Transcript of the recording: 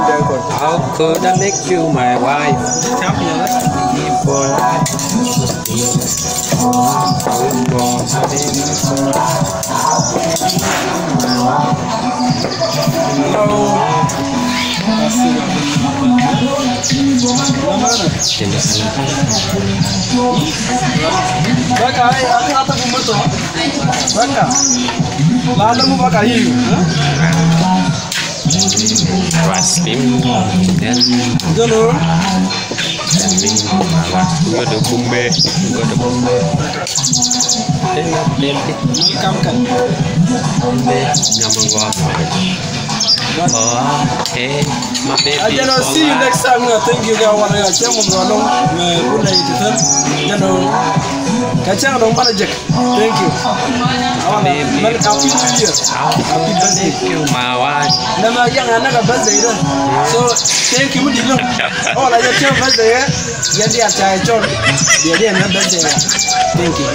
How could I make you my wife? For life. Raslim dan Jalur gua ada bombe kamkan nama gua oh hey my baby Ajano, see you next time. Thank you guys. Wanna catch you on Bulai Titan. Jano, catch you on Marajek. Thank you. Happy New Year. Happy birthday. Thank you my wife. Nama yang anak birthday dah. So thank you dulu. Oh, lagi macam birthday ya. Jadi acara John. Jadi anak birthday. Thank you.